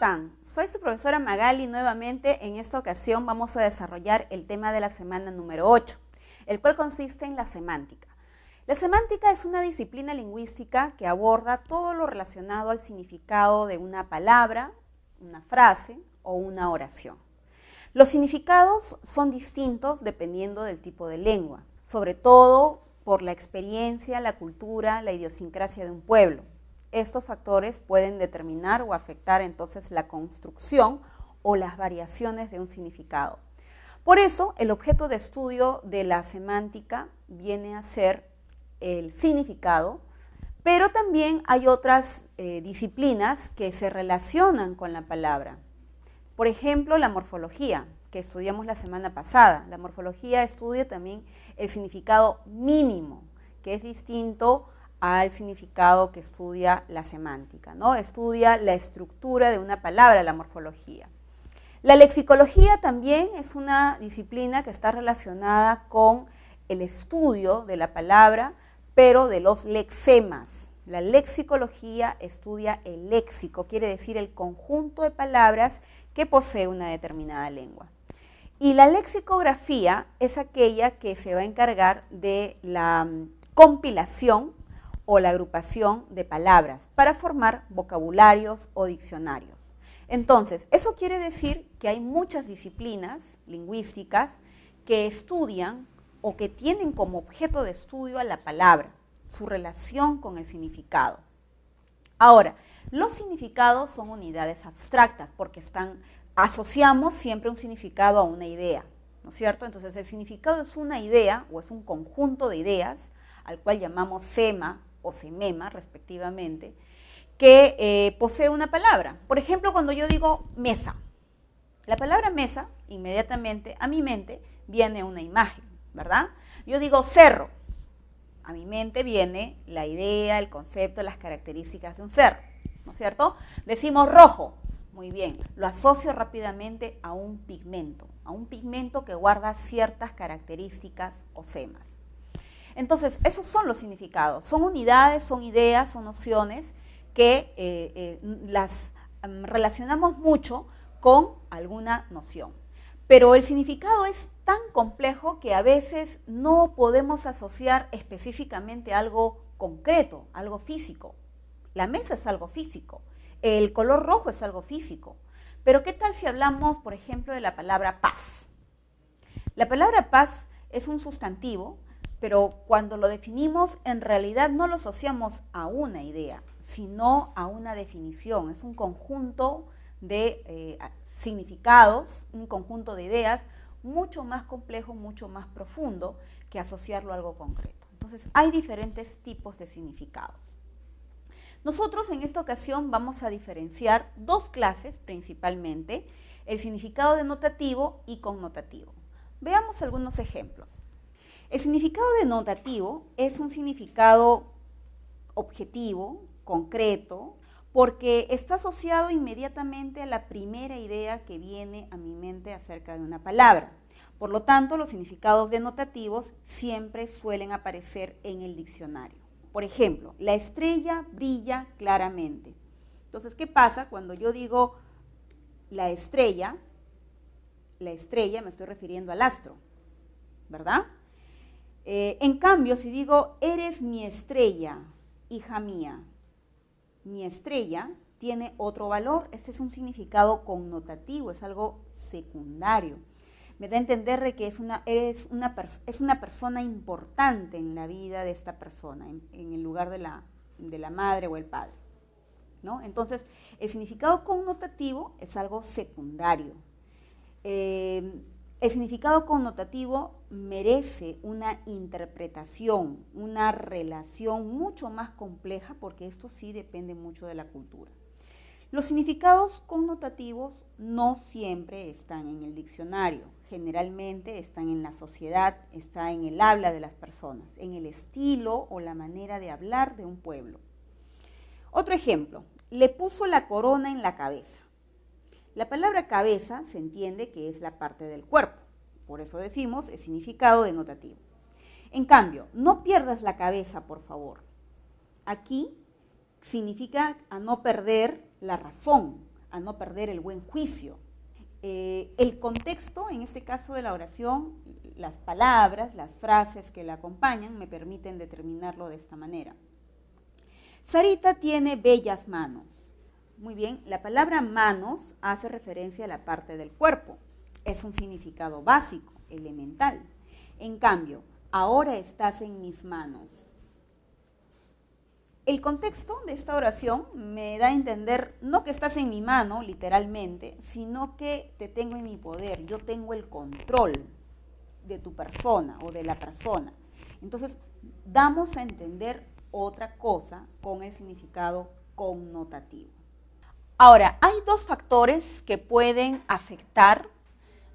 están? Soy su profesora Magali nuevamente. En esta ocasión vamos a desarrollar el tema de la semana número 8, el cual consiste en la semántica. La semántica es una disciplina lingüística que aborda todo lo relacionado al significado de una palabra, una frase o una oración. Los significados son distintos dependiendo del tipo de lengua, sobre todo por la experiencia, la cultura, la idiosincrasia de un pueblo. Estos factores pueden determinar o afectar entonces la construcción o las variaciones de un significado. Por eso, el objeto de estudio de la semántica viene a ser el significado, pero también hay otras disciplinas que se relacionan con la palabra. Por ejemplo, la morfología, que estudiamos la semana pasada. La morfología estudia también el significado mínimo, que es distinto al significado que estudia la semántica, ¿no? Estudia la estructura de una palabra, la morfología. La lexicología también es una disciplina que está relacionada con el estudio de la palabra, pero de los lexemas. La lexicología estudia el léxico, quiere decir el conjunto de palabras que posee una determinada lengua. Y la lexicografía es aquella que se va a encargar de la compilación o la agrupación de palabras para formar vocabularios o diccionarios. Entonces, eso quiere decir que hay muchas disciplinas lingüísticas que estudian o que tienen como objeto de estudio a la palabra, su relación con el significado. Ahora, los significados son unidades abstractas porque asociamos siempre un significado a una idea, ¿no es cierto? Entonces, el significado es una idea o es un conjunto de ideas al cual llamamos sema o semema, respectivamente, que posee una palabra. Por ejemplo, cuando yo digo mesa, la palabra mesa, inmediatamente a mi mente viene una imagen, ¿verdad? Yo digo cerro, a mi mente viene la idea, el concepto, las características de un cerro, ¿no es cierto? Decimos rojo, muy bien, lo asocio rápidamente a un pigmento que guarda ciertas características o semas. Entonces, esos son los significados, son unidades, son ideas, son nociones que las relacionamos mucho con alguna noción. Pero el significado es tan complejo que a veces no podemos asociar específicamente algo concreto, algo físico. La mesa es algo físico, el color rojo es algo físico. Pero ¿qué tal si hablamos, por ejemplo, de la palabra paz? La palabra paz es un sustantivo, pero cuando lo definimos, en realidad no lo asociamos a una idea, sino a una definición. Es un conjunto de significados, un conjunto de ideas mucho más complejo, mucho más profundo que asociarlo a algo concreto. Entonces, hay diferentes tipos de significados. Nosotros en esta ocasión vamos a diferenciar dos clases principalmente, el significado denotativo y connotativo. Veamos algunos ejemplos. El significado denotativo es un significado objetivo, concreto, porque está asociado inmediatamente a la primera idea que viene a mi mente acerca de una palabra. Por lo tanto, los significados denotativos siempre suelen aparecer en el diccionario. Por ejemplo, la estrella brilla claramente. Entonces, ¿qué pasa cuando yo digo la estrella? La estrella me estoy refiriendo al astro, ¿verdad? En cambio, si digo, eres mi estrella, hija mía, mi estrella tiene otro valor. Este es un significado connotativo, es algo secundario. Me da a entender que es una persona importante en la vida de esta persona, en el lugar de la madre o el padre, ¿no? Entonces, el significado connotativo es algo secundario. El significado connotativo merece una interpretación, una relación mucho más compleja, porque esto sí depende mucho de la cultura. Los significados connotativos no siempre están en el diccionario, generalmente están en la sociedad, está en el habla de las personas, en el estilo o la manera de hablar de un pueblo. Otro ejemplo, le puso la corona en la cabeza. La palabra cabeza se entiende que es la parte del cuerpo, por eso decimos el significado denotativo. En cambio, no pierdas la cabeza, por favor. Aquí significa a no perder la razón, a no perder el buen juicio. El contexto, en este caso de la oración, las palabras, las frases que la acompañan, me permiten determinarlo de esta manera. Sarita tiene bellas manos. Muy bien, la palabra manos hace referencia a la parte del cuerpo. Es un significado básico, elemental. En cambio, ahora estás en mis manos. El contexto de esta oración me da a entender no que estás en mi mano, literalmente, sino que te tengo en mi poder. Yo tengo el control de tu persona o de la persona. Entonces, damos a entender otra cosa con el significado connotativo. Ahora, hay dos factores que pueden afectar,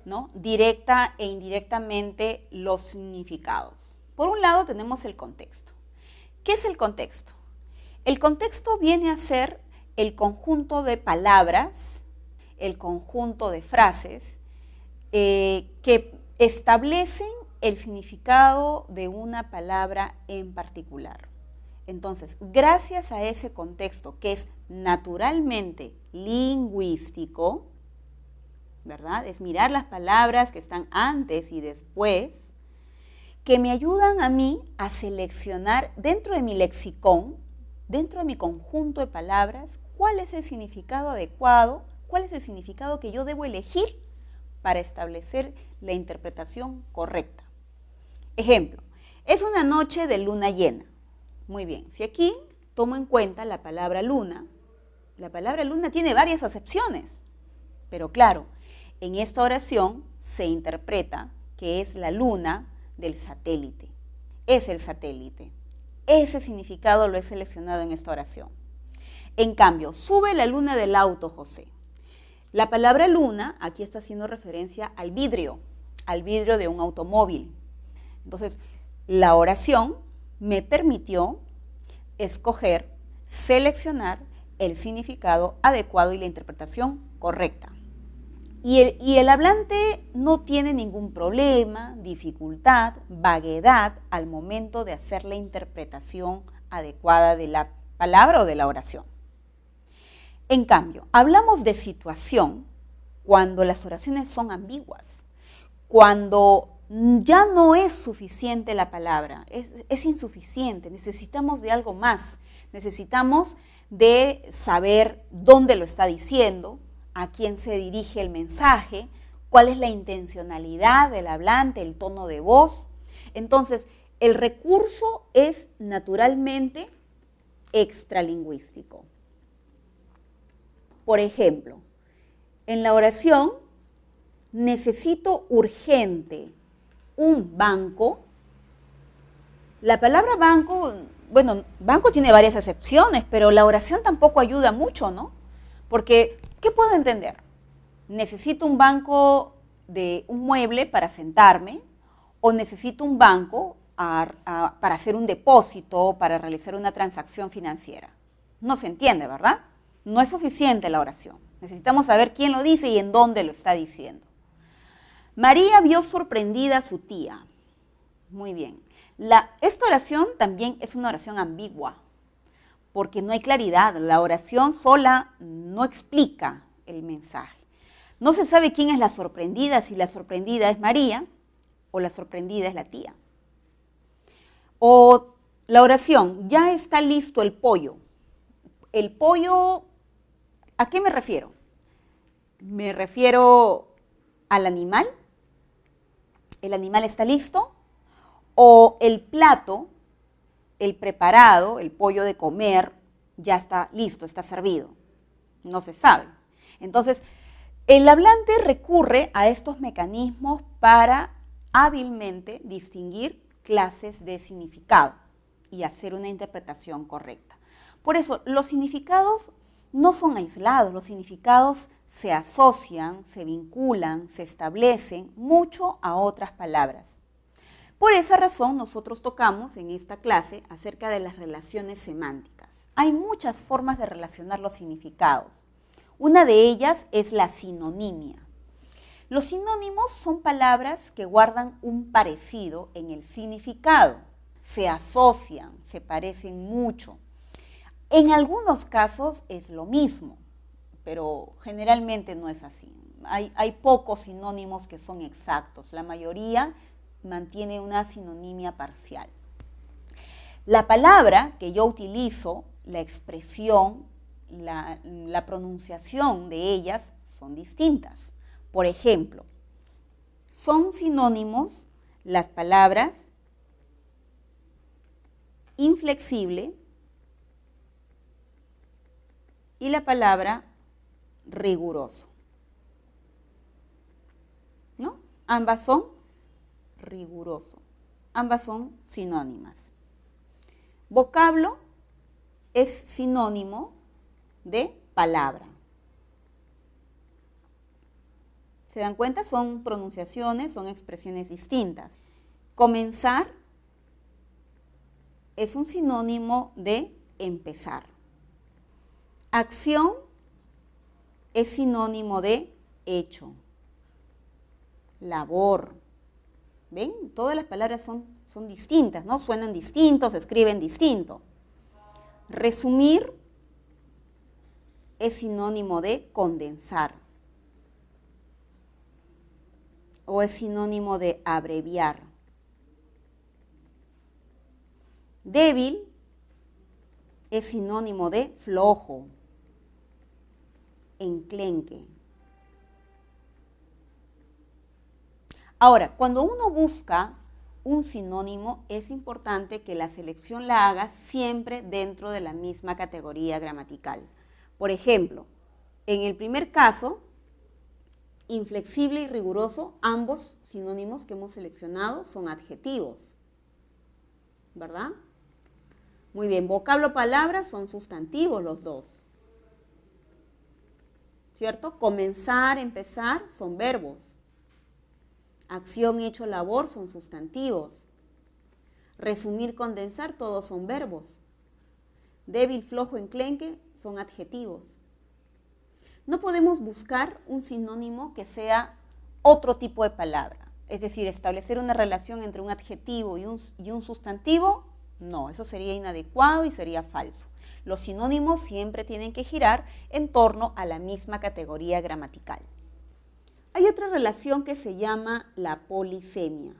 ¿no?, directa e indirectamente los significados. Por un lado tenemos el contexto. ¿Qué es el contexto? El contexto viene a ser el conjunto de palabras, el conjunto de frases que establecen el significado de una palabra en particular. Entonces, gracias a ese contexto que es naturalmente lingüístico, ¿verdad? Es mirar las palabras que están antes y después, que me ayudan a mí a seleccionar dentro de mi lexicón, dentro de mi conjunto de palabras, cuál es el significado adecuado, cuál es el significado que yo debo elegir para establecer la interpretación correcta. Ejemplo, es una noche de luna llena. Muy bien, si aquí tomo en cuenta la palabra luna tiene varias acepciones, pero claro, en esta oración se interpreta que es la luna del satélite. Es el satélite. Ese significado lo he seleccionado en esta oración. En cambio, sube la luna del auto, José. La palabra luna aquí está haciendo referencia al vidrio de un automóvil. Entonces, la oración me permitió escoger, seleccionar el significado adecuado y la interpretación correcta. Y el hablante no tiene ningún problema, dificultad, vaguedad al momento de hacer la interpretación adecuada de la palabra o de la oración. En cambio, hablamos de situación cuando las oraciones son ambiguas, cuando ya no es suficiente la palabra, es insuficiente, necesitamos de algo más, necesitamos de saber dónde lo está diciendo, a quién se dirige el mensaje, cuál es la intencionalidad del hablante, el tono de voz. Entonces, el recurso es naturalmente extralingüístico. Por ejemplo, en la oración, necesito urgente un banco. La palabra banco, bueno, banco tiene varias acepciones, pero la oración tampoco ayuda mucho, ¿no? Porque, ¿qué puedo entender? ¿Necesito un banco de un mueble para sentarme? ¿O necesito un banco para hacer un depósito, para realizar una transacción financiera? No se entiende, ¿verdad? No es suficiente la oración. Necesitamos saber quién lo dice y en dónde lo está diciendo. María vio sorprendida a su tía. Muy bien. Esta oración también es una oración ambigua, porque no hay claridad. La oración sola no explica el mensaje. No se sabe quién es la sorprendida, si la sorprendida es María o la sorprendida es la tía. O la oración, ya está listo el pollo. El pollo, ¿a qué me refiero? Me refiero al animal. ¿El animal está listo? O el plato, el preparado, el pollo de comer, ya está listo, está servido. No se sabe. Entonces, el hablante recurre a estos mecanismos para hábilmente distinguir clases de significado y hacer una interpretación correcta. Por eso, los significados no son aislados, los significados se asocian, se vinculan, se establecen mucho a otras palabras. Por esa razón, nosotros tocamos en esta clase acerca de las relaciones semánticas. Hay muchas formas de relacionar los significados. Una de ellas es la sinonimia. Los sinónimos son palabras que guardan un parecido en el significado. Se asocian, se parecen mucho. En algunos casos es lo mismo. pero generalmente no es así. Hay pocos sinónimos que son exactos, la mayoría mantiene una sinonimia parcial. La palabra que yo utilizo, la expresión, la pronunciación de ellas son distintas. Por ejemplo, son sinónimos las palabras inflexible y la palabra riguroso, ¿no? Ambas son riguroso, ambas son sinónimas. Vocablo es sinónimo de palabra. ¿Se dan cuenta? Son pronunciaciones, son expresiones distintas. Comenzar es un sinónimo de empezar. Acción es sinónimo de hecho. Labor. ¿Ven? Todas las palabras son distintas, ¿no? Suenan distintos, se escriben distinto. Resumir es sinónimo de condensar. O es sinónimo de abreviar. Débil es sinónimo de flojo, enclenque. Ahora, cuando uno busca un sinónimo, es importante que la selección la haga siempre dentro de la misma categoría gramatical. Por ejemplo, en el primer caso, inflexible y riguroso, ambos sinónimos que hemos seleccionado son adjetivos, ¿verdad? Muy bien, vocablo, palabra son sustantivos los dos, ¿cierto? Comenzar, empezar son verbos. Acción, hecho, labor son sustantivos. Resumir, condensar, todos son verbos. Débil, flojo, enclenque son adjetivos. No podemos buscar un sinónimo que sea otro tipo de palabra. Es decir, establecer una relación entre un adjetivo y un sustantivo, no, eso sería inadecuado y sería falso. Los sinónimos siempre tienen que girar en torno a la misma categoría gramatical. Hay otra relación que se llama la polisemia.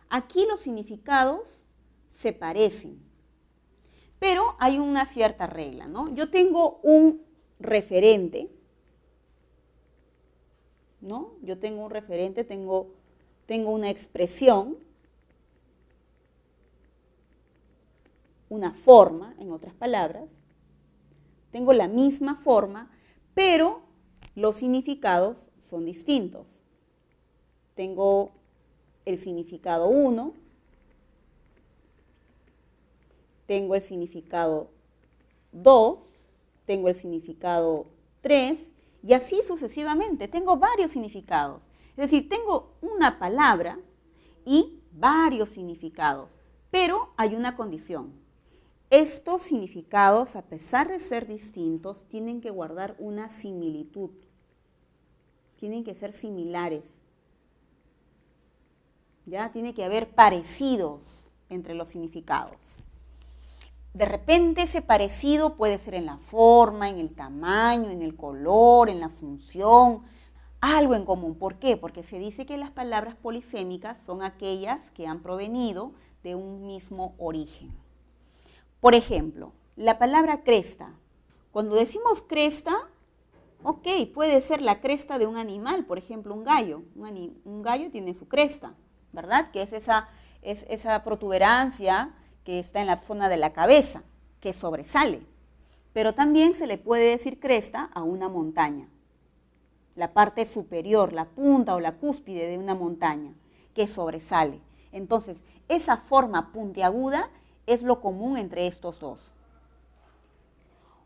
Aquí los significados se parecen, pero hay una cierta regla, ¿no? Yo tengo un referente, ¿no? Yo tengo un referente, tengo una expresión, una forma, en otras palabras, tengo la misma forma, pero los significados son distintos. Tengo el significado 1, tengo el significado 2, tengo el significado 3 y así sucesivamente. Tengo varios significados. Es decir, tengo una palabra y varios significados, pero hay una condición. Estos significados, a pesar de ser distintos, tienen que guardar una similitud. Tienen que ser similares. ¿Ya? Tiene que haber parecidos entre los significados. De repente ese parecido puede ser en la forma, en el tamaño, en el color, en la función, algo en común. ¿Por qué? Porque se dice que las palabras polisémicas son aquellas que han provenido de un mismo origen. Por ejemplo, la palabra cresta. Cuando decimos cresta, ok, puede ser la cresta de un animal, por ejemplo, un gallo. Un gallo tiene su cresta, ¿verdad? Que es esa protuberancia que está en la zona de la cabeza, que sobresale. Pero también se le puede decir cresta a una montaña, la parte superior, la punta o la cúspide de una montaña, que sobresale. Entonces, esa forma puntiaguda es lo común entre estos dos.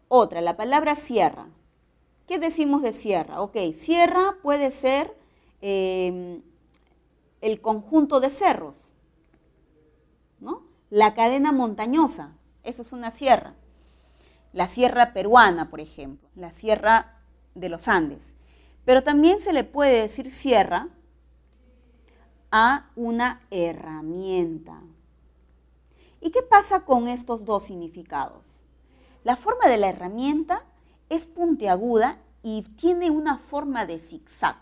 Otra, la palabra sierra. ¿Qué decimos de sierra? Ok, sierra puede ser el conjunto de cerros, ¿no? La cadena montañosa, eso es una sierra. La sierra peruana, por ejemplo, la sierra de los Andes. Pero también se le puede decir sierra a una herramienta. ¿Y qué pasa con estos dos significados? La forma de la herramienta es puntiaguda y tiene una forma de zigzag.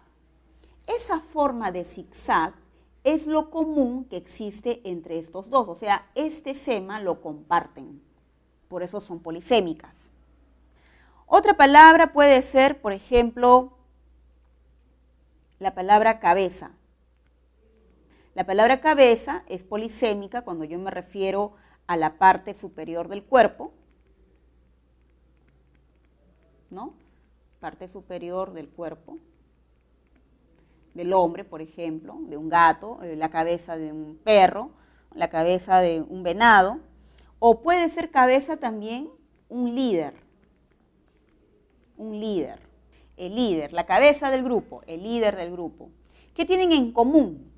Esa forma de zigzag es lo común que existe entre estos dos, o sea, este sema lo comparten, por eso son polisémicas. Otra palabra puede ser, por ejemplo, la palabra cabeza. La palabra cabeza es polisémica cuando yo me refiero a la parte superior del cuerpo, ¿no? Parte superior del cuerpo, del hombre, por ejemplo, de un gato, la cabeza de un perro, la cabeza de un venado, o puede ser cabeza también un líder, el líder, la cabeza del grupo, el líder del grupo. ¿Qué tienen en común?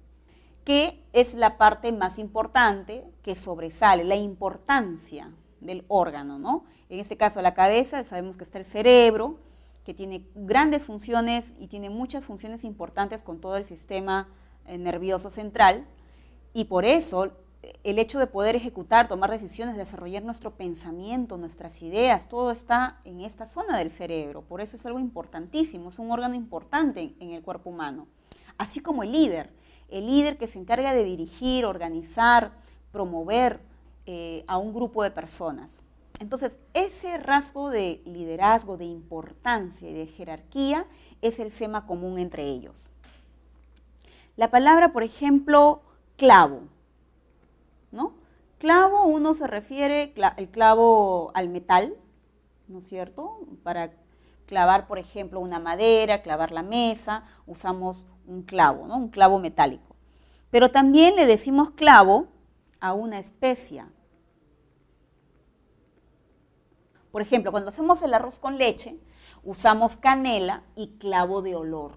Que es la parte más importante que sobresale, la importancia del órgano, ¿no? En este caso la cabeza, sabemos que está el cerebro, que tiene grandes funciones y tiene muchas funciones importantes con todo el sistema nervioso central, y por eso el hecho de poder ejecutar, tomar decisiones, desarrollar nuestro pensamiento, nuestras ideas, todo está en esta zona del cerebro, por eso es algo importantísimo, es un órgano importante en el cuerpo humano. Así como el líder que se encarga de dirigir, organizar, promover a un grupo de personas. Entonces, ese rasgo de liderazgo, de importancia y de jerarquía es el sema común entre ellos. La palabra, por ejemplo, clavo, ¿no? Clavo, uno se refiere, el clavo al metal, ¿no es cierto? Para clavar, por ejemplo, una madera, clavar la mesa, usamos un clavo, ¿no? Un clavo metálico. Pero también le decimos clavo a una especia. Por ejemplo, cuando hacemos el arroz con leche, usamos canela y clavo de olor.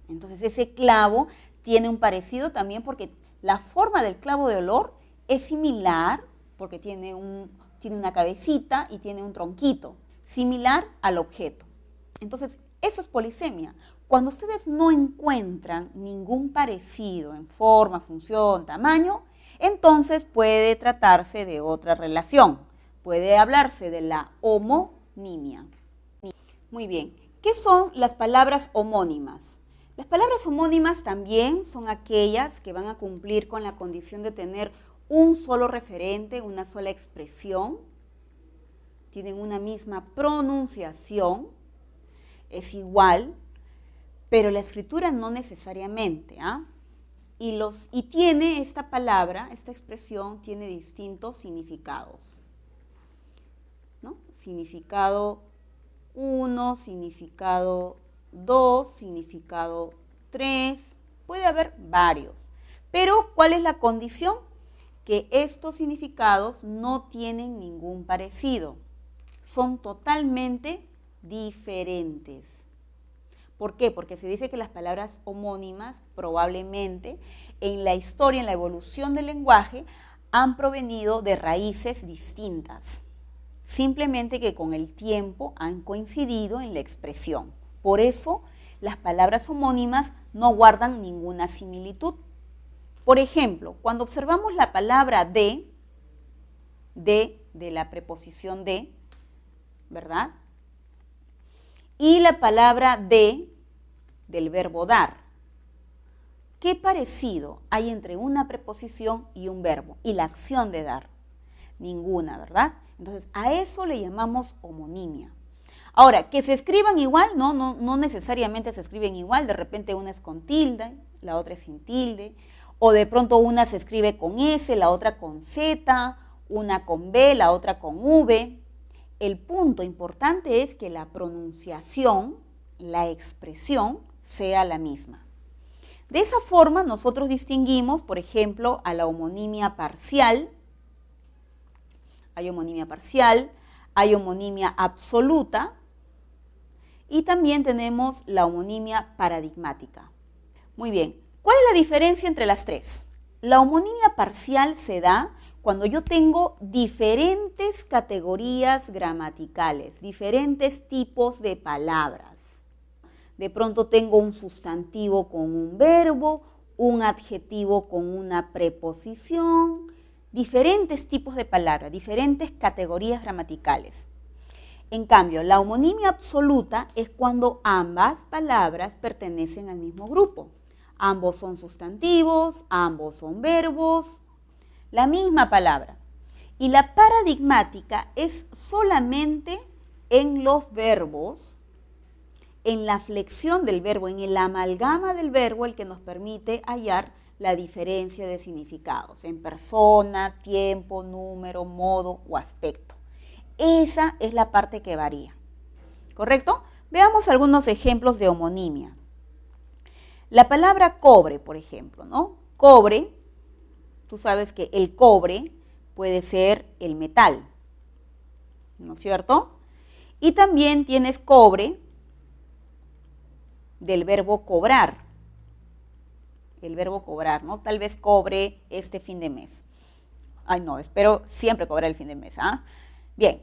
Entonces, ese clavo tiene un parecido también porque la forma del clavo de olor es similar, porque tiene una cabecita y tiene un tronquito, similar al objeto. Entonces, eso es polisemia. Cuando ustedes no encuentran ningún parecido en forma, función, tamaño, entonces puede tratarse de otra relación. Puede hablarse de la homonimia. Muy bien, ¿qué son las palabras homónimas? Las palabras homónimas también son aquellas que van a cumplir con la condición de tener un solo referente, una sola expresión, tienen una misma pronunciación, es igual, pero la escritura no necesariamente, ¿ah? Y tiene esta palabra, esta expresión, tiene distintos significados, ¿no? Significado 1, significado 2, significado 3, puede haber varios. Pero, ¿cuál es la condición? Que estos significados no tienen ningún parecido, son totalmente diferentes. ¿Por qué? Porque se dice que las palabras homónimas probablemente en la historia, en la evolución del lenguaje, han provenido de raíces distintas. Simplemente que con el tiempo han coincidido en la expresión. Por eso las palabras homónimas no guardan ninguna similitud. Por ejemplo, cuando observamos la palabra de la preposición de, ¿verdad? Y la palabra del verbo dar. ¿Qué parecido hay entre una preposición y un verbo y la acción de dar? Ninguna, ¿verdad? Entonces, a eso le llamamos homonimia. Ahora, que se escriban igual, no necesariamente se escriben igual, de repente una es con tilde, la otra es sin tilde, o de pronto una se escribe con S, la otra con Z, una con B, la otra con V. El punto importante es que la pronunciación, la expresión, sea la misma. De esa forma nosotros distinguimos, por ejemplo, a la homonimia parcial. Hay homonimia parcial, hay homonimia absoluta y también tenemos la homonimia paradigmática. Muy bien, ¿cuál es la diferencia entre las tres? La homonimia parcial se da cuando yo tengo diferentes categorías gramaticales, diferentes tipos de palabras. De pronto tengo un sustantivo con un verbo, un adjetivo con una preposición, diferentes tipos de palabras, diferentes categorías gramaticales. En cambio, la homonimia absoluta es cuando ambas palabras pertenecen al mismo grupo. Ambos son sustantivos, ambos son verbos, la misma palabra. Y la paradigmática es solamente en los verbos, en la flexión del verbo, en el amalgama del verbo, el que nos permite hallar la diferencia de significados en persona, tiempo, número, modo o aspecto. Esa es la parte que varía, ¿correcto? Veamos algunos ejemplos de homonimia. La palabra cobre, por ejemplo, ¿no? Cobre, tú sabes que el cobre puede ser el metal, ¿no es cierto? Y también tienes cobre del verbo cobrar, el verbo cobrar, ¿no? Tal vez cobre este fin de mes. Ay, no, espero siempre cobrar el fin de mes, ¿ah? Bien,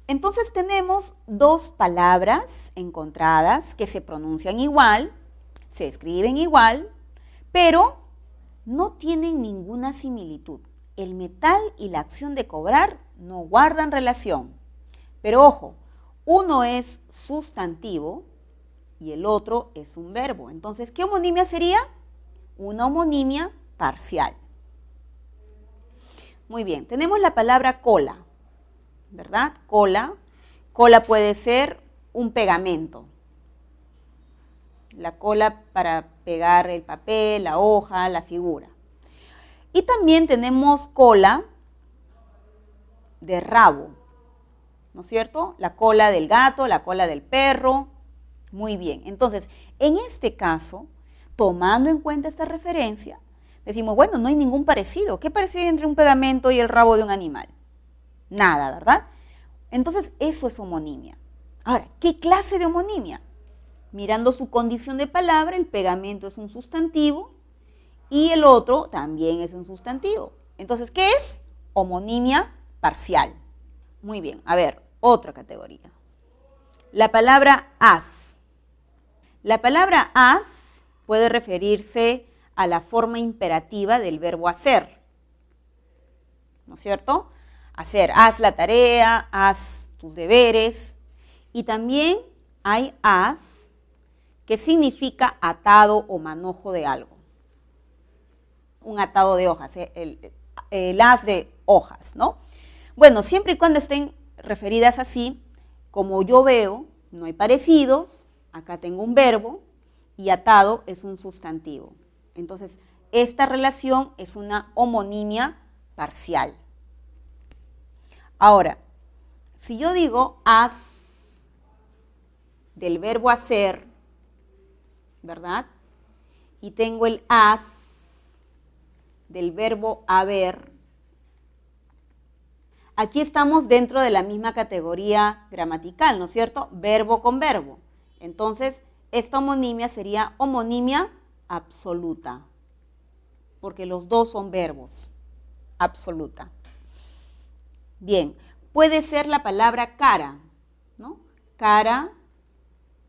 entonces tenemos dos palabras encontradas que se pronuncian igual, se escriben igual, pero no tienen ninguna similitud. El metal y la acción de cobrar no guardan relación. Pero ojo, uno es sustantivo y el otro es un verbo. Entonces, ¿qué homonimia sería? Una homonimia parcial. Muy bien, tenemos la palabra cola, ¿verdad? Cola. Cola puede ser un pegamento. La cola para pegar el papel, la hoja, la figura. Y también tenemos cola de rabo, ¿no es cierto? La cola del gato, la cola del perro. Muy bien, entonces, en este caso, tomando en cuenta esta referencia, decimos, bueno, no hay ningún parecido. ¿Qué parecido hay entre un pegamento y el rabo de un animal? Nada, ¿verdad? Entonces, eso es homonimia. Ahora, ¿qué clase de homonimia? Mirando su condición de palabra, el pegamento es un sustantivo y el otro también es un sustantivo. Entonces, ¿qué es? Homonimia parcial. Muy bien, a ver, otra categoría. La palabra haz. La palabra haz puede referirse a la forma imperativa del verbo hacer, ¿no es cierto? Hacer, haz la tarea, haz tus deberes. Y también hay haz, que significa atado o manojo de algo. Un atado de hojas, el haz de hojas, ¿no? Bueno, siempre y cuando estén referidas así, como yo veo, no hay parecidos, acá tengo un verbo y atado es un sustantivo. Entonces, esta relación es una homonimia parcial. Ahora, si yo digo haz del verbo hacer, ¿verdad? Y tengo el haz del verbo haber. Aquí estamos dentro de la misma categoría gramatical, ¿no es cierto? Verbo con verbo. Entonces, esta homonimia sería homonimia absoluta, porque los dos son verbos, absoluta. Bien, puede ser la palabra cara, ¿no? Cara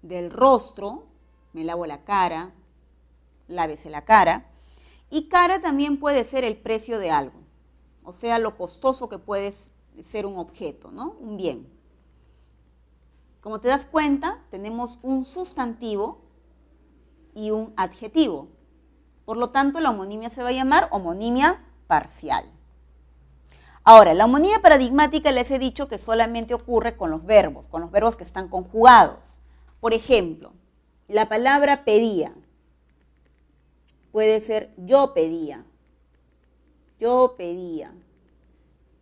del rostro, me lavo la cara, lávese la cara. Y cara también puede ser el precio de algo, o sea, lo costoso que puede ser un objeto, ¿no? Un bien. Como te das cuenta, tenemos un sustantivo y un adjetivo. Por lo tanto, la homonimia se va a llamar homonimia parcial. Ahora, la homonimia paradigmática les he dicho que solamente ocurre con los verbos que están conjugados. Por ejemplo, la palabra pedía puede ser yo pedía,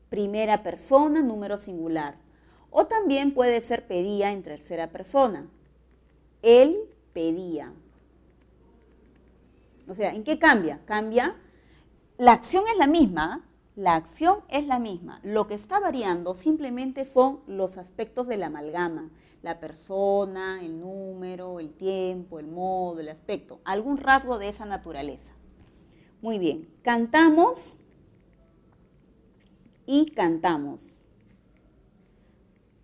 primera persona, número singular. O también puede ser pedía en tercera persona, él pedía. O sea, ¿en qué cambia? Cambia, la acción es la misma, lo que está variando simplemente son los aspectos de la amalgama, la persona, el número, el tiempo, el modo, el aspecto, algún rasgo de esa naturaleza. Muy bien, cantamos y cantamos.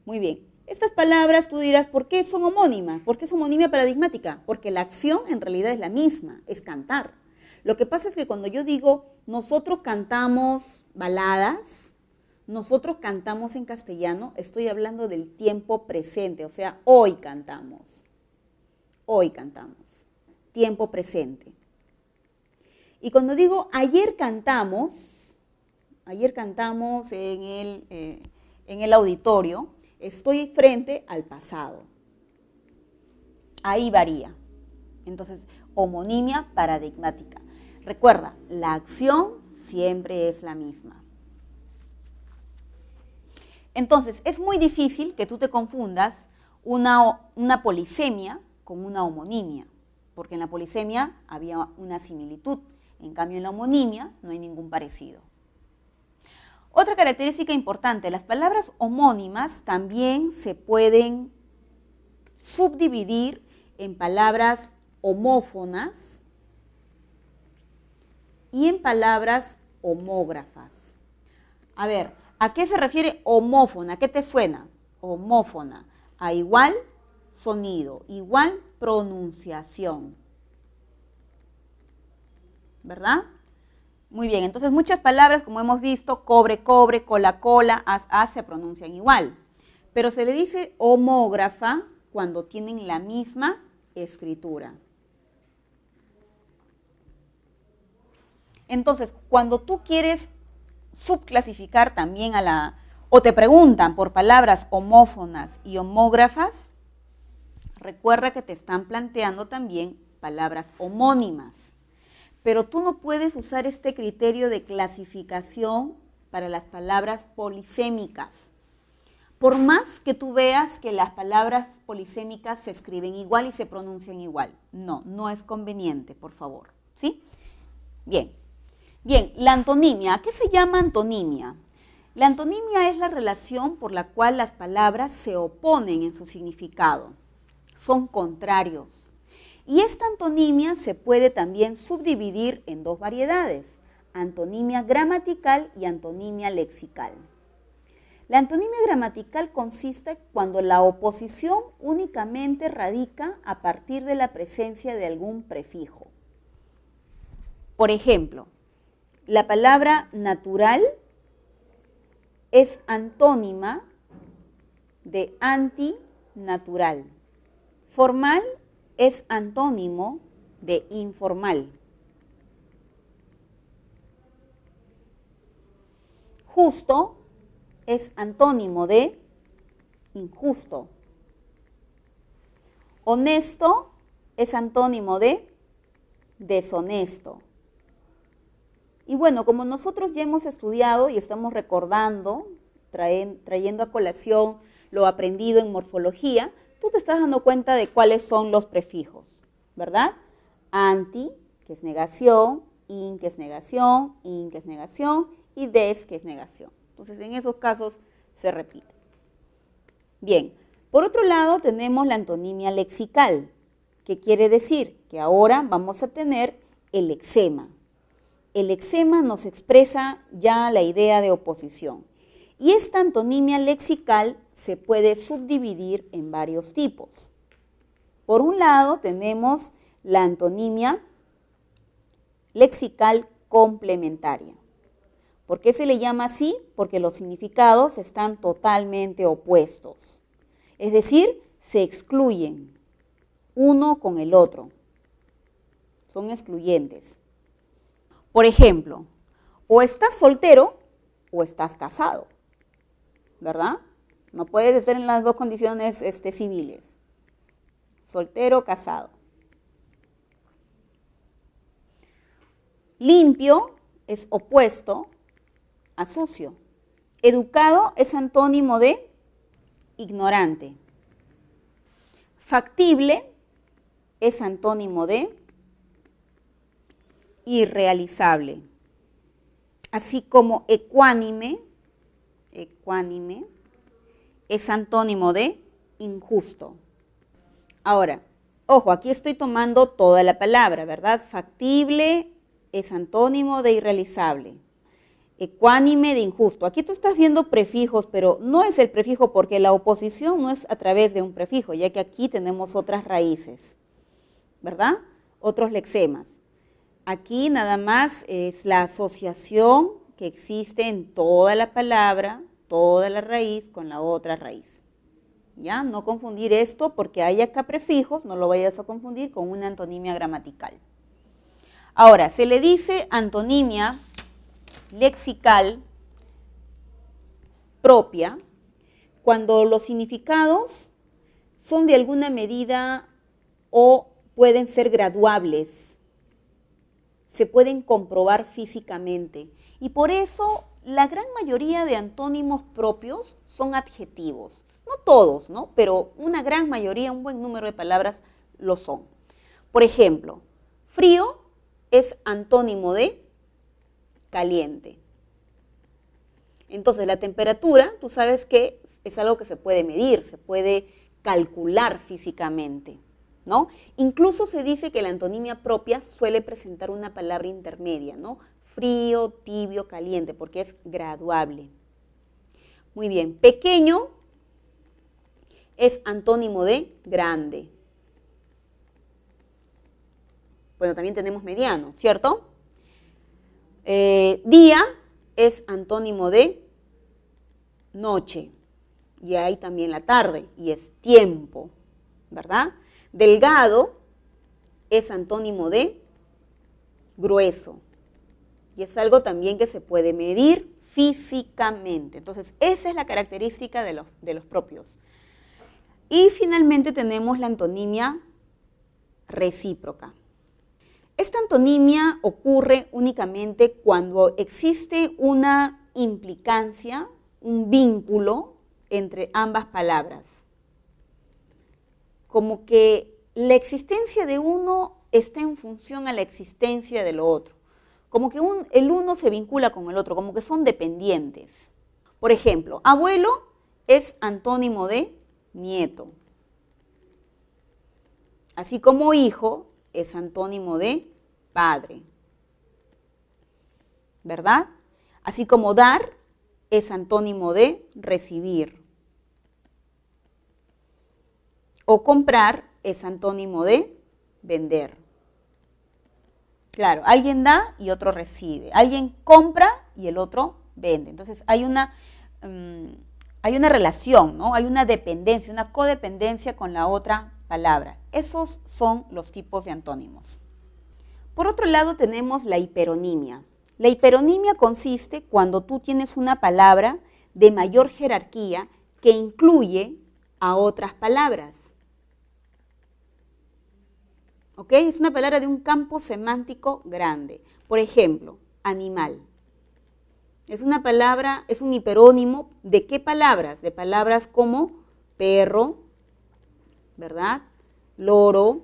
Muy bien, estas palabras tú dirás, ¿por qué son homónimas? ¿Por qué es homonimia paradigmática? Porque la acción en realidad es la misma, es cantar. Lo que pasa es que cuando yo digo, nosotros cantamos baladas, nosotros cantamos en castellano, estoy hablando del tiempo presente, o sea, hoy cantamos. Hoy cantamos. Tiempo presente. Y cuando digo ayer cantamos en el auditorio, estoy frente al pasado. Ahí varía. Entonces, homonimia paradigmática. Recuerda, la acción siempre es la misma. Entonces, es muy difícil que tú te confundas una polisemia con una homonimia, porque en la polisemia había una similitud, en cambio en la homonimia no hay ningún parecido. Otra característica importante, las palabras homónimas también se pueden subdividir en palabras homófonas y en palabras homógrafas. A ver, ¿a qué se refiere homófona? ¿Qué te suena? Homófona, a igual sonido, igual pronunciación. ¿Verdad? Muy bien, entonces muchas palabras, como hemos visto, cobre, cobre, cola, cola, as, se pronuncian igual. Pero se le dice homógrafa cuando tienen la misma escritura. Entonces, cuando tú quieres subclasificar también o te preguntan por palabras homófonas y homógrafas, recuerda que te están planteando también palabras homónimas. Pero tú no puedes usar este criterio de clasificación para las palabras polisémicas. Por más que tú veas que las palabras polisémicas se escriben igual y se pronuncian igual. No, no es conveniente, por favor. ¿Sí? Bien. Bien, la antonimia. ¿A qué se llama antonimia? La antonimia es la relación por la cual las palabras se oponen en su significado. Son contrarios. Y esta antonimia se puede también subdividir en dos variedades, antonimia gramatical y antonimia lexical. La antonimia gramatical consiste cuando la oposición únicamente radica a partir de la presencia de algún prefijo. Por ejemplo, la palabra natural es antónima de antinatural. Formal es antónimo de informal. Justo es antónimo de injusto. Honesto es antónimo de deshonesto. Y bueno, como nosotros ya hemos estudiado y estamos recordando, trayendo a colación lo aprendido en morfología, tú te estás dando cuenta de cuáles son los prefijos, ¿verdad? Anti, que es negación, in, que es negación, in, que es negación, y des, que es negación. Entonces, en esos casos se repite. Bien, por otro lado tenemos la antonimia lexical, que quiere decir que ahora vamos a tener el lexema. El lexema nos expresa ya la idea de oposición. Y esta antonimia lexical se puede subdividir en varios tipos. Por un lado tenemos la antonimia lexical complementaria. ¿Por qué se le llama así? Porque los significados están totalmente opuestos. Es decir, se excluyen uno con el otro. Son excluyentes. Por ejemplo, o estás soltero o estás casado, ¿verdad? No puedes estar en las dos condiciones civiles. Soltero, casado. Limpio es opuesto a sucio. Educado es antónimo de ignorante. Factible es antónimo de irrealizable. Así como ecuánime es antónimo de injusto. Ahora, ojo, aquí estoy tomando toda la palabra, ¿verdad? Factible es antónimo de irrealizable. Ecuánime de injusto. Aquí tú estás viendo prefijos, pero no es el prefijo porque la oposición no es a través de un prefijo, ya que aquí tenemos otras raíces, ¿verdad? Otros lexemas. Aquí nada más es la asociación que existe en toda la palabra, toda la raíz con la otra raíz. ¿Ya? No confundir esto porque hay acá prefijos, no lo vayas a confundir con una antonimia gramatical. Ahora, se le dice antonimia lexical propia cuando los significados son de alguna medida o pueden ser graduables, se pueden comprobar físicamente. Y por eso la gran mayoría de antónimos propios son adjetivos. No todos, ¿no? Pero una gran mayoría, un buen número de palabras lo son. Por ejemplo, frío es antónimo de caliente. Entonces, la temperatura, tú sabes que es algo que se puede medir, se puede calcular físicamente, ¿no? Incluso se dice que la antonimia propia suele presentar una palabra intermedia, ¿no? Frío, tibio, caliente, porque es graduable. Muy bien, pequeño es antónimo de grande. Bueno, también tenemos mediano, ¿cierto? Día es antónimo de noche. Y hay también la tarde, y es tiempo, ¿verdad? Delgado es antónimo de grueso. Y es algo también que se puede medir físicamente. Entonces, esa es la característica de los propios. Y finalmente tenemos la antonimia recíproca. Esta antonimia ocurre únicamente cuando existe una implicancia, un vínculo entre ambas palabras. Como que la existencia de uno está en función a la existencia de lo otro. Como que el uno se vincula con el otro, como que son dependientes. Por ejemplo, abuelo es antónimo de nieto. Así como hijo es antónimo de padre. ¿Verdad? Así como dar es antónimo de recibir. O comprar es antónimo de vender. Claro, alguien da y otro recibe. Alguien compra y el otro vende. Entonces hay una relación, ¿no? Hay una dependencia, una codependencia con la otra palabra. Esos son los tipos de antónimos. Por otro lado tenemos la hiperonimia. La hiperonimia consiste cuando tú tienes una palabra de mayor jerarquía que incluye a otras palabras. ¿Ok? Es una palabra de un campo semántico grande. Por ejemplo, animal. Es una palabra, es un hiperónimo ¿de qué palabras? De palabras como perro, ¿verdad? Loro,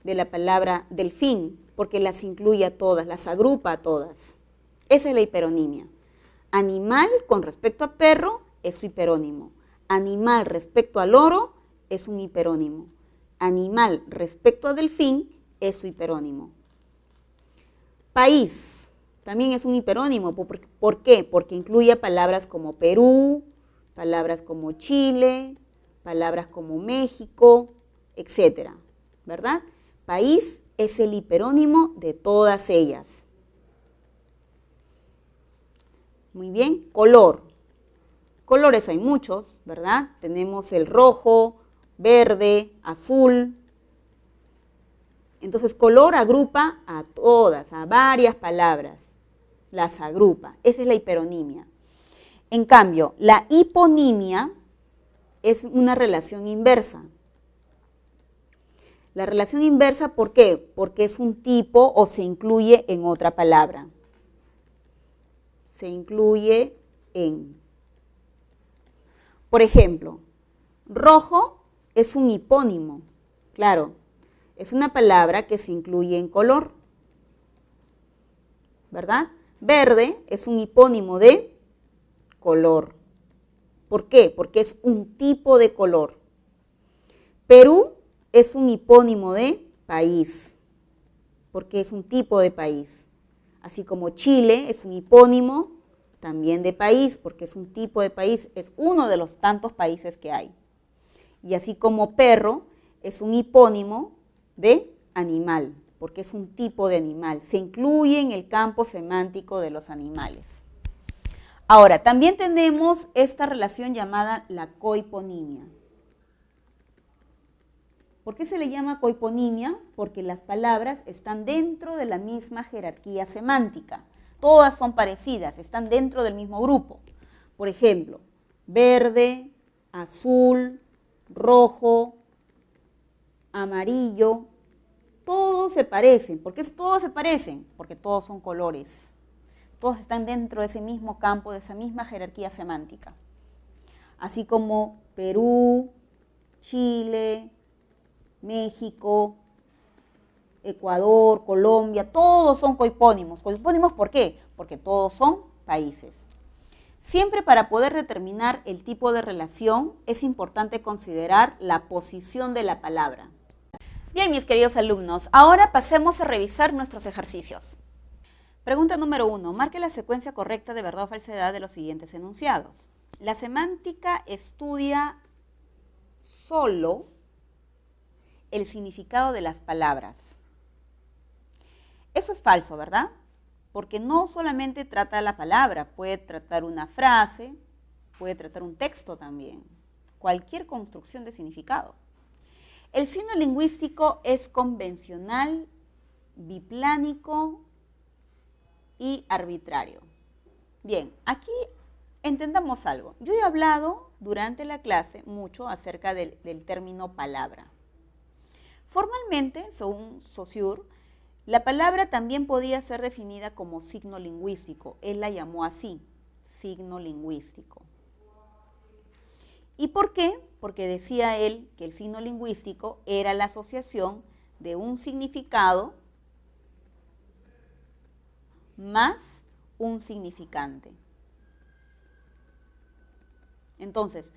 de la palabra delfín, porque las incluye a todas, las agrupa a todas. Esa es la hiperonimia. Animal con respecto a perro es su hiperónimo. Animal respecto a loro es un hiperónimo. Animal respecto a delfín es su hiperónimo. País también es un hiperónimo. ¿Por qué? Porque incluye palabras como Perú, palabras como Chile, palabras como México, etcétera, ¿verdad? País es el hiperónimo de todas ellas. Muy bien, color. Colores hay muchos, ¿verdad? Tenemos el rojo, verde, azul. Entonces, color agrupa a todas, a varias palabras. Las agrupa. Esa es la hiperonimia. En cambio, la hiponimia es una relación inversa. La relación inversa, ¿por qué? Porque es un tipo o se incluye en otra palabra. Se incluye en. Por ejemplo, rojo es un hipónimo. Claro, es una palabra que se incluye en color. ¿Verdad? Verde es un hipónimo de color. ¿Por qué? Porque es un tipo de color. Perú es un hipónimo de país, porque es un tipo de país. Así como Chile es un hipónimo también de país, porque es un tipo de país, es uno de los tantos países que hay. Y así como perro es un hipónimo de animal, porque es un tipo de animal. Se incluye en el campo semántico de los animales. Ahora, también tenemos esta relación llamada la cohiponimia. ¿Por qué se le llama cohiponimia? Porque las palabras están dentro de la misma jerarquía semántica. Todas son parecidas, están dentro del mismo grupo. Por ejemplo, verde, azul, rojo, amarillo, todos se parecen. ¿Por qué todos se parecen? Porque todos son colores. Todos están dentro de ese mismo campo, de esa misma jerarquía semántica. Así como Perú, Chile, México, Ecuador, Colombia, todos son cohipónimos. ¿Cohipónimos por qué? Porque todos son países. Siempre para poder determinar el tipo de relación es importante considerar la posición de la palabra. Bien, mis queridos alumnos, ahora pasemos a revisar nuestros ejercicios. Pregunta número 1. Marque la secuencia correcta de verdad o falsedad de los siguientes enunciados. La semántica estudia solo el significado de las palabras. Eso es falso, ¿verdad? Porque no solamente trata la palabra, puede tratar una frase, puede tratar un texto también, cualquier construcción de significado. El signo lingüístico es convencional, biplánico y arbitrario. Bien, aquí entendamos algo. Yo he hablado durante la clase mucho acerca del término palabra. Formalmente, según Saussure, la palabra también podía ser definida como signo lingüístico. Él la llamó así, signo lingüístico. ¿Y por qué? Porque decía él que el signo lingüístico era la asociación de un significado más un significante. Entonces,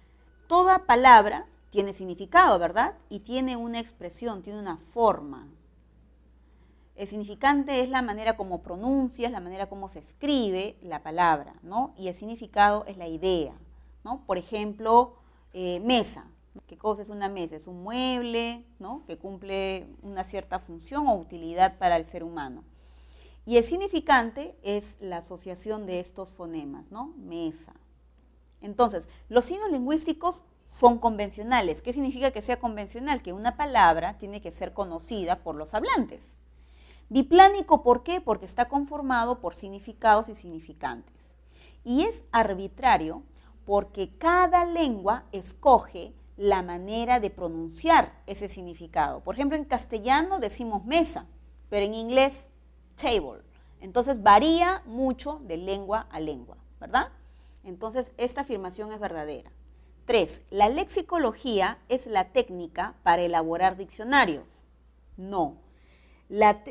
toda palabra tiene significado, ¿verdad? Y tiene una expresión, tiene una forma. El significante es la manera como pronuncias, la manera como se escribe la palabra, ¿no? Y el significado es la idea, ¿no? Por ejemplo, mesa. ¿Qué cosa es una mesa? Es un mueble, ¿no? Que cumple una cierta función o utilidad para el ser humano. Y el significante es la asociación de estos fonemas, ¿no? Mesa. Entonces, los signos lingüísticos son convencionales. ¿Qué significa que sea convencional? Que una palabra tiene que ser conocida por los hablantes. Biplánico, ¿por qué? Porque está conformado por significados y significantes. Y es arbitrario porque cada lengua escoge la manera de pronunciar ese significado. Por ejemplo, en castellano decimos mesa, pero en inglés table. Entonces varía mucho de lengua a lengua, ¿verdad? Entonces esta afirmación es verdadera. 3. ¿La lexicología es la técnica para elaborar diccionarios? No. La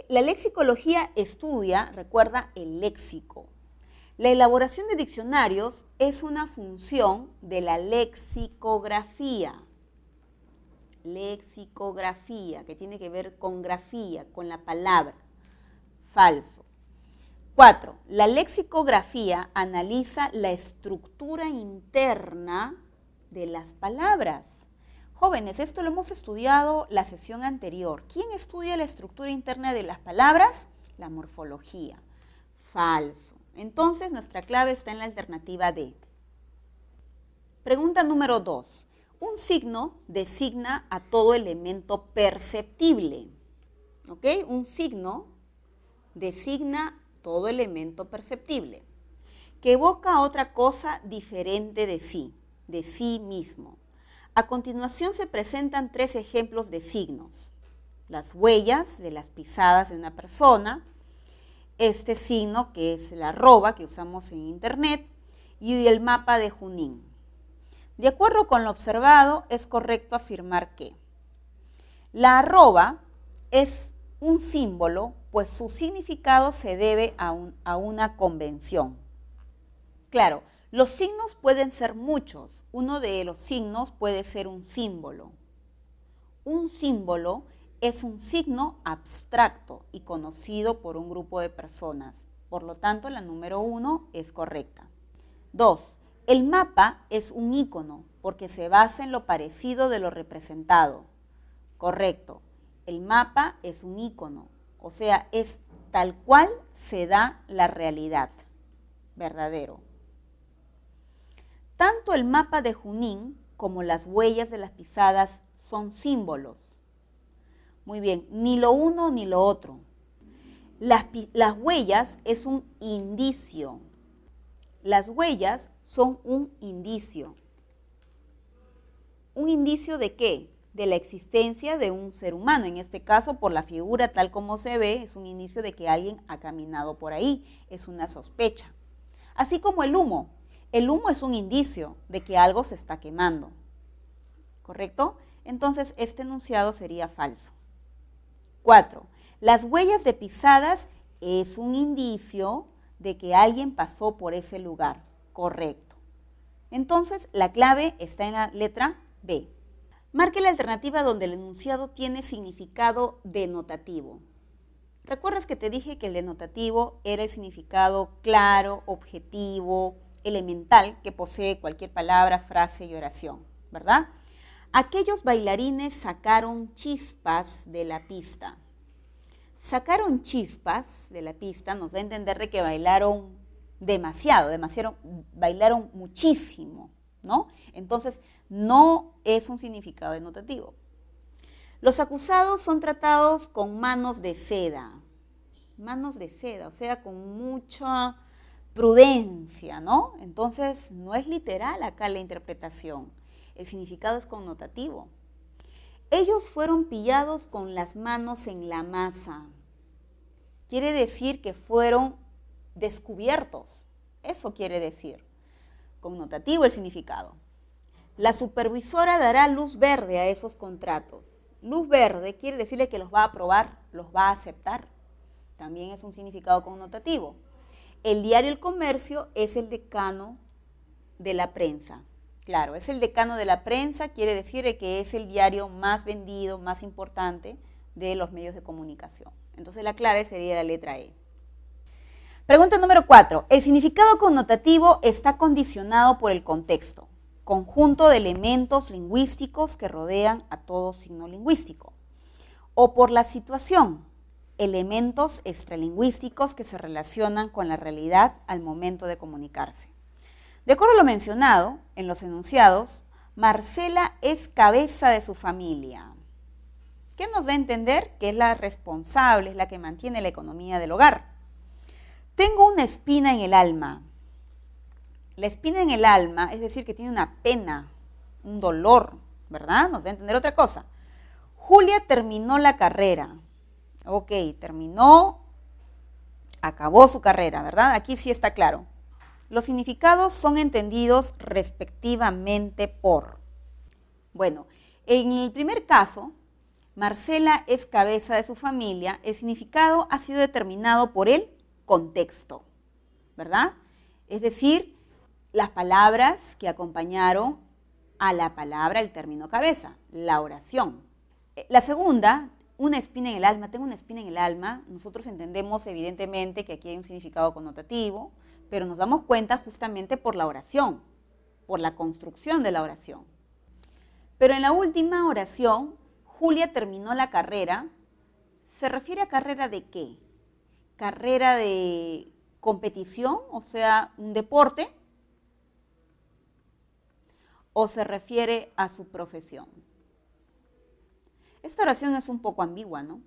lexicología estudia, recuerda, el léxico. La elaboración de diccionarios es una función de la lexicografía. Lexicografía, que tiene que ver con grafía, con la palabra. Falso. 4. La lexicografía analiza la estructura interna de las palabras. Jóvenes, esto lo hemos estudiado la sesión anterior. ¿Quién estudia la estructura interna de las palabras? La morfología. Falso. Entonces, nuestra clave está en la alternativa D. Pregunta número 2. Un signo designa a todo elemento perceptible. ¿Ok? Un signo designa todo elemento perceptible que evoca otra cosa diferente de sí mismo. A continuación se presentan 3 ejemplos de signos. Las huellas de las pisadas de una persona, este signo que es la arroba que usamos en internet y el mapa de Junín. De acuerdo con lo observado, es correcto afirmar que la arroba es un símbolo, pues su significado se debe a una convención. Claro, los signos pueden ser muchos. Uno de los signos puede ser un símbolo. Un símbolo es un signo abstracto y conocido por un grupo de personas. Por lo tanto, la número 1 es correcta. 2. El mapa es un ícono porque se basa en lo parecido de lo representado. Correcto. el mapa es un ícono, o sea, es tal cual se da la realidad, verdadero. Tanto el mapa de Junín como las huellas de las pisadas son símbolos. Muy bien, ni lo uno ni lo otro. Las huellas es un indicio. Las huellas son un indicio. ¿Un indicio de qué? De la existencia de un ser humano. En este caso, por la figura tal como se ve, es un indicio de que alguien ha caminado por ahí. Es una sospecha. Así como el humo. El humo es un indicio de que algo se está quemando. ¿Correcto? Entonces, este enunciado sería falso. 4. Las huellas de pisadas es un indicio de que alguien pasó por ese lugar. Correcto. Entonces, la clave está en la letra B. Marque la alternativa donde el enunciado tiene significado denotativo. ¿Recuerdas que te dije que el denotativo era el significado claro, objetivo, elemental que posee cualquier palabra, frase y oración, ¿verdad? Aquellos bailarines sacaron chispas de la pista. Sacaron chispas de la pista nos da a entender de que bailaron demasiado, bailaron muchísimo, ¿no? Entonces, no es un significado denotativo. Los acusados son tratados con manos de seda, o sea, con mucha prudencia, ¿no? Entonces, no es literal acá la interpretación. El significado es connotativo. Ellos fueron pillados con las manos en la masa. Quiere decir que fueron descubiertos. Eso quiere decir. Connotativo el significado. La supervisora dará luz verde a esos contratos. Luz verde quiere decirle que los va a aprobar, los va a aceptar. También es un significado connotativo. El diario El Comercio es el decano de la prensa. Claro, es el decano de la prensa, quiere decir que es el diario más vendido, más importante de los medios de comunicación. Entonces la clave sería la letra E. Pregunta número 4. El significado connotativo está condicionado por el contexto, conjunto de elementos lingüísticos que rodean a todo signo lingüístico, o por la situación, elementos extralingüísticos que se relacionan con la realidad al momento de comunicarse. De acuerdo a lo mencionado en los enunciados, Marcela es cabeza de su familia. ¿Qué nos da a entender? Que es la responsable, es la que mantiene la economía del hogar. Tengo una espina en el alma. La espina en el alma, es decir, que tiene una pena, un dolor, ¿verdad? Nos da a entender otra cosa. Julia terminó la carrera. Ok, terminó, acabó su carrera, ¿verdad? Aquí sí está claro. Los significados son entendidos respectivamente por. Bueno, en el primer caso, Marcela es cabeza de su familia, el significado ha sido determinado por el contexto, ¿verdad? Es decir, las palabras que acompañaron a la palabra, el término cabeza, la oración. La segunda, una espina en el alma, tengo una espina en el alma, nosotros entendemos evidentemente que aquí hay un significado connotativo, pero nos damos cuenta justamente por la oración, por la construcción de la oración. Pero en la última oración, Julia terminó la carrera. ¿Se refiere a carrera de qué? ¿Carrera de competición, o sea, un deporte? ¿O se refiere a su profesión? Esta oración es un poco ambigua, ¿no?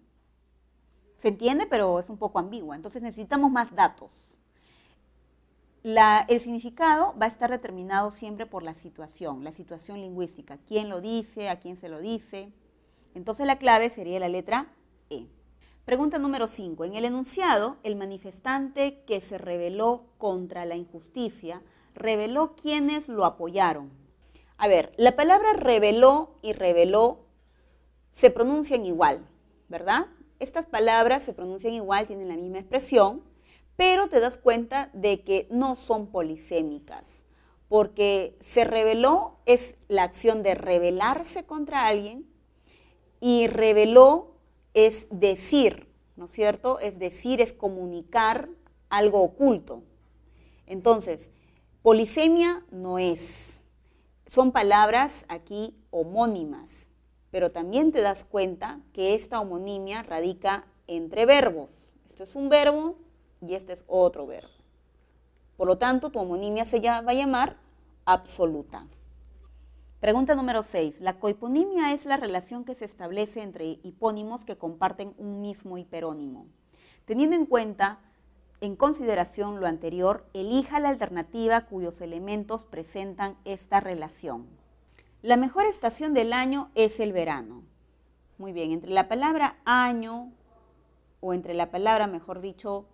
Se entiende, pero es un poco ambigua. Entonces necesitamos más datos. El significado va a estar determinado siempre por la situación lingüística. ¿Quién lo dice? ¿A quién se lo dice? Entonces la clave sería la letra E. Pregunta número 5. En el enunciado, el manifestante que se rebeló contra la injusticia, reveló quienes lo apoyaron. A ver, la palabra rebeló y rebeló se pronuncian igual, ¿verdad? Estas palabras se pronuncian igual, tienen la misma expresión, pero te das cuenta de que no son polisémicas, porque se rebeló es la acción de rebelarse contra alguien y rebeló es decir, ¿no es cierto? Es decir, es comunicar algo oculto. Entonces, polisemia no es. Son palabras aquí homónimas. pero también te das cuenta que esta homonimia radica entre verbos. Esto es un verbo y este es otro verbo. Por lo tanto, tu homonimia va a llamar absoluta. Pregunta número 6. La cohiponimia es la relación que se establece entre hipónimos que comparten un mismo hiperónimo. Teniendo en consideración lo anterior, elija la alternativa cuyos elementos presentan esta relación. La mejor estación del año es el verano. Muy bien, entre la palabra año, o entre la palabra, mejor dicho,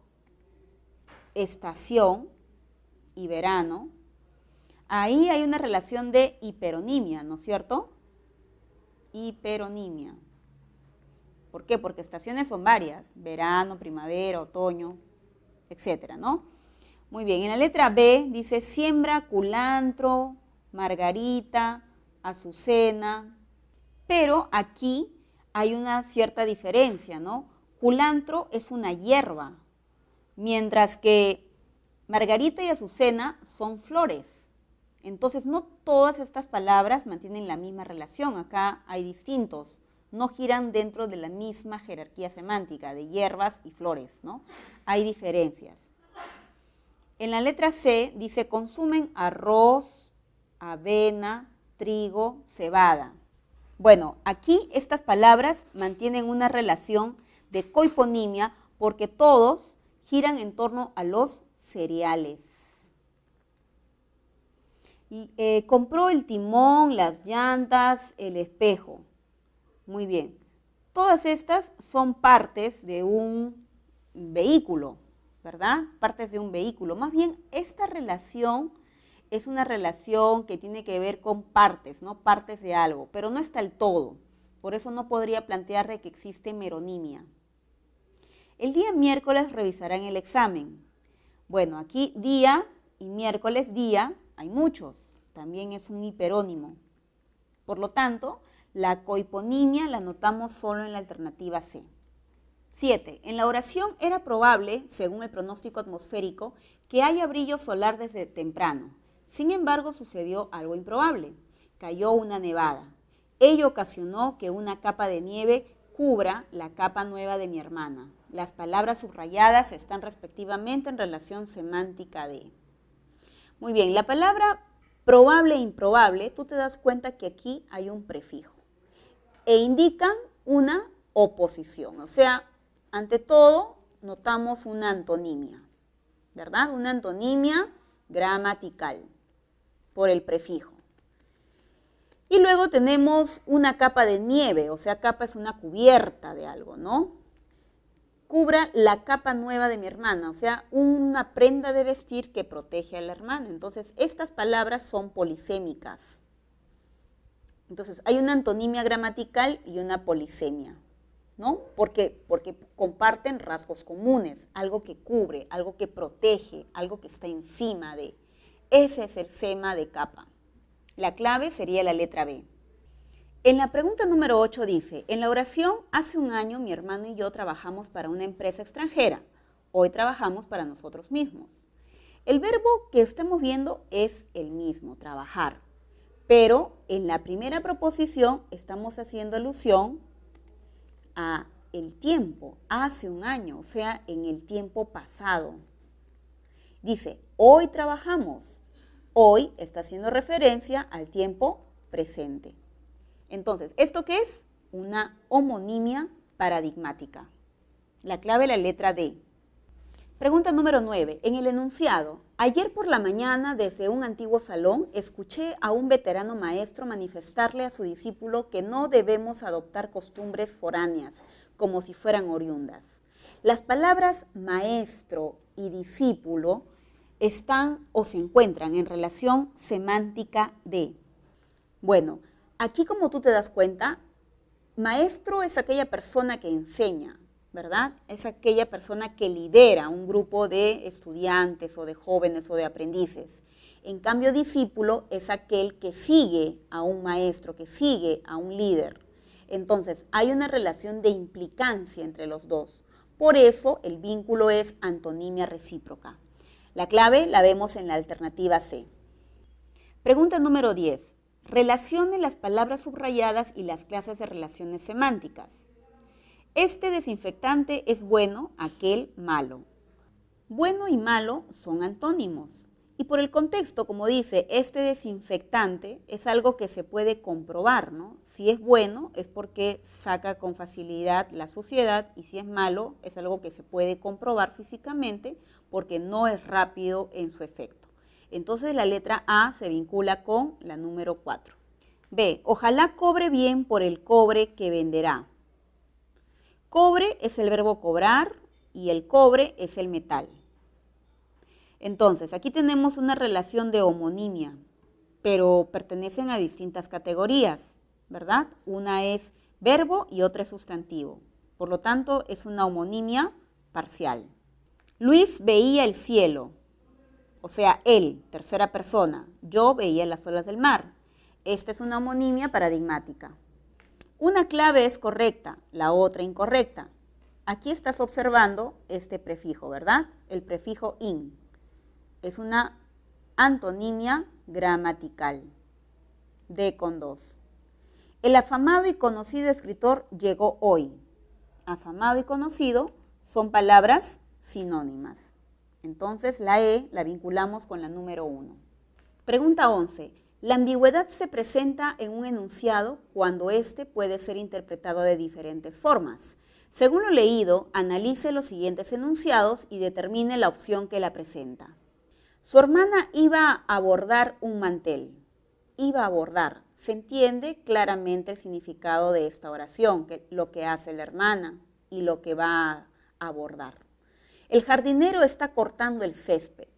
estación y verano, ahí hay una relación de hiperonimia, ¿no es cierto? Hiperonimia. ¿Por qué? Porque estaciones son varias, verano, primavera, otoño, etcétera, ¿no? Muy bien, en la letra B dice siembra, culantro, margarita, azucena, pero aquí hay una cierta diferencia, ¿no? Culantro es una hierba, mientras que margarita y azucena son flores. Entonces, no todas estas palabras mantienen la misma relación. Acá hay distintos. No giran dentro de la misma jerarquía semántica de hierbas y flores, ¿no? Hay diferencias. En la letra C dice consumen arroz, avena, trigo, cebada. Bueno, aquí estas palabras mantienen una relación de cohiponimia porque todos giran en torno a los cereales. Compró el timón, las llantas, el espejo. Muy bien. Todas estas son partes de un vehículo, ¿verdad? Partes de un vehículo. Más bien, esta relación es una relación que tiene que ver con partes, ¿no? Partes de algo, pero no está el todo. Por eso no podría plantear de que existe meronimia. El día miércoles revisarán el examen. Bueno, aquí día y miércoles día hay muchos. También es un hiperónimo. Por lo tanto, la cohiponimia la notamos solo en la alternativa C. 7. En la oración era probable, según el pronóstico atmosférico, que haya brillo solar desde temprano. Sin embargo, sucedió algo improbable. Cayó una nevada. Ello ocasionó que una capa de nieve cubra la capa nueva de mi hermana. Las palabras subrayadas están respectivamente en relación semántica de. Muy bien, la palabra probable e improbable, tú te das cuenta que aquí hay un prefijo e indican una oposición. O sea, ante todo, notamos una antonimia, ¿verdad? Una antonimia gramatical por el prefijo. Y luego tenemos una capa de nieve, o sea, capa es una cubierta de algo, ¿no? Cubra la capa nueva de mi hermana, o sea, una prenda de vestir que protege a la hermana. Entonces, estas palabras son polisémicas. Entonces, hay una antonimia gramatical y una polisemia, ¿no? Porque comparten rasgos comunes, algo que cubre, algo que protege, algo que está encima de. Ese es el sema de capa. La clave sería la letra B. En la pregunta número 8 dice, en la oración, hace un año mi hermano y yo trabajamos para una empresa extranjera. Hoy trabajamos para nosotros mismos. El verbo que estamos viendo es el mismo, trabajar. Pero en la primera proposición estamos haciendo alusión a el tiempo, hace un año, o sea, en el tiempo pasado. Dice, hoy trabajamos. Hoy está haciendo referencia al tiempo presente. Entonces, ¿esto qué es? Una homonimia paradigmática. La clave, la letra D. Pregunta número 9. En el enunciado, ayer por la mañana desde un antiguo salón escuché a un veterano maestro manifestarle a su discípulo que no debemos adoptar costumbres foráneas como si fueran oriundas. Las palabras maestro y discípulo están o se encuentran en relación semántica de. Bueno, aquí como tú te das cuenta, maestro es aquella persona que enseña, ¿verdad? Es aquella persona que lidera un grupo de estudiantes o de jóvenes o de aprendices. En cambio, discípulo es aquel que sigue a un maestro, que sigue a un líder. Entonces, hay una relación de implicancia entre los dos. Por eso, el vínculo es antonimia recíproca. La clave la vemos en la alternativa C. Pregunta número 10. Relacione las palabras subrayadas y las clases de relaciones semánticas. Este desinfectante es bueno, aquel malo. Bueno y malo son antónimos. Y por el contexto, como dice, este desinfectante es algo que se puede comprobar, ¿no? Si es bueno es porque saca con facilidad la suciedad, y si es malo es algo que se puede comprobar físicamente porque no es rápido en su efecto. Entonces la letra A se vincula con la número 4. B. Ojalá cobre bien por el cobre que venderá. Cobre es el verbo cobrar y el cobre es el metal. Entonces, aquí tenemos una relación de homonimia, pero pertenecen a distintas categorías, ¿verdad? Una es verbo y otra es sustantivo. Por lo tanto, es una homonimia parcial. Luis veía el cielo, o sea, él, tercera persona. Yo veía las olas del mar. Esta es una homonimia paradigmática. Una clave es correcta, la otra incorrecta. Aquí estás observando este prefijo, ¿verdad? El prefijo in. Es una antonimia gramatical. D con 2. El afamado y conocido escritor llegó hoy. Afamado y conocido son palabras sinónimas. Entonces la E la vinculamos con la número 1. Pregunta 11. La ambigüedad se presenta en un enunciado cuando éste puede ser interpretado de diferentes formas. Según lo leído, analice los siguientes enunciados y determine la opción que la presenta. Su hermana iba a bordar un mantel. Iba a bordar. Se entiende claramente el significado de esta oración, lo que hace la hermana y lo que va a bordar. El jardinero está cortando el césped.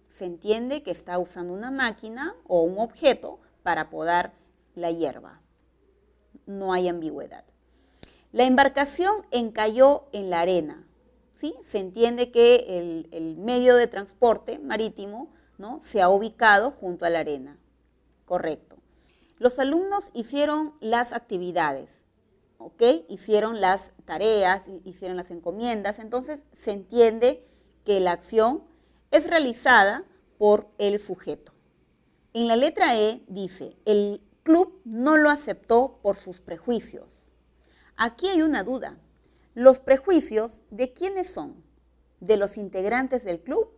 Se entiende que está usando una máquina o un objeto para podar la hierba. No hay ambigüedad. La embarcación encalló en la arena. ¿Sí? Se entiende que el medio de transporte marítimo, ¿no?, se ha ubicado junto a la arena. Correcto. Los alumnos hicieron las actividades, ¿ok? Hicieron las tareas, hicieron las encomiendas, entonces se entiende que la acción es realizada por el sujeto. En la letra E dice, el club no lo aceptó por sus prejuicios. Aquí hay una duda. ¿Los prejuicios de quiénes son? ¿De los integrantes del club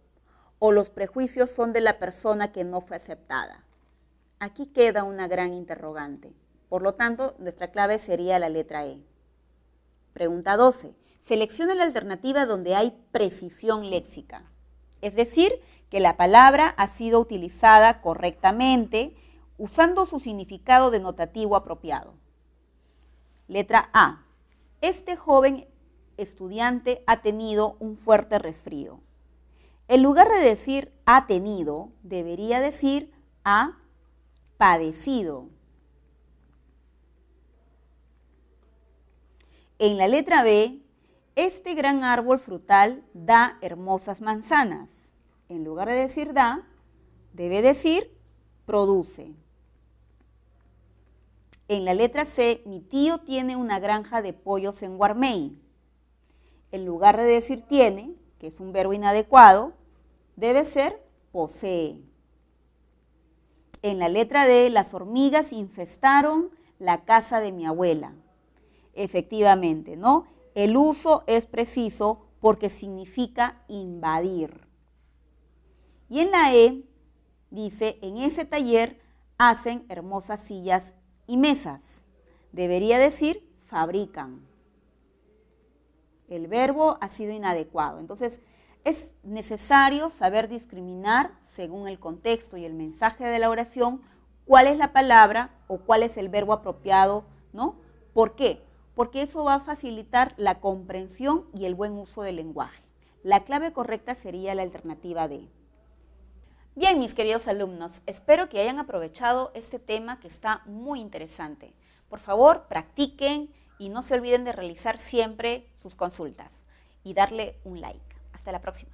o los prejuicios son de la persona que no fue aceptada? Aquí queda una gran interrogante. Por lo tanto, nuestra clave sería la letra E. Pregunta 12. Selecciona la alternativa donde hay precisión léxica. Es decir, que la palabra ha sido utilizada correctamente usando su significado denotativo apropiado. Letra A. Este joven estudiante ha tenido un fuerte resfrío. En lugar de decir ha tenido, debería decir ha padecido. En la letra B, este gran árbol frutal da hermosas manzanas. En lugar de decir da, debe decir produce. En la letra C, mi tío tiene una granja de pollos en Guarmey. En lugar de decir tiene, que es un verbo inadecuado, debe ser posee. En la letra D, las hormigas infestaron la casa de mi abuela. Efectivamente, ¿no? El uso es preciso porque significa invadir. Y en la E, dice, en ese taller hacen hermosas sillas y mesas. Debería decir fabrican. El verbo ha sido inadecuado. Entonces, es necesario saber discriminar, según el contexto y el mensaje de la oración, cuál es la palabra o cuál es el verbo apropiado, ¿no? ¿Por qué? Porque eso va a facilitar la comprensión y el buen uso del lenguaje. La clave correcta sería la alternativa D. Bien, mis queridos alumnos, espero que hayan aprovechado este tema que está muy interesante. Por favor, practiquen y no se olviden de realizar siempre sus consultas y darle un like. Hasta la próxima.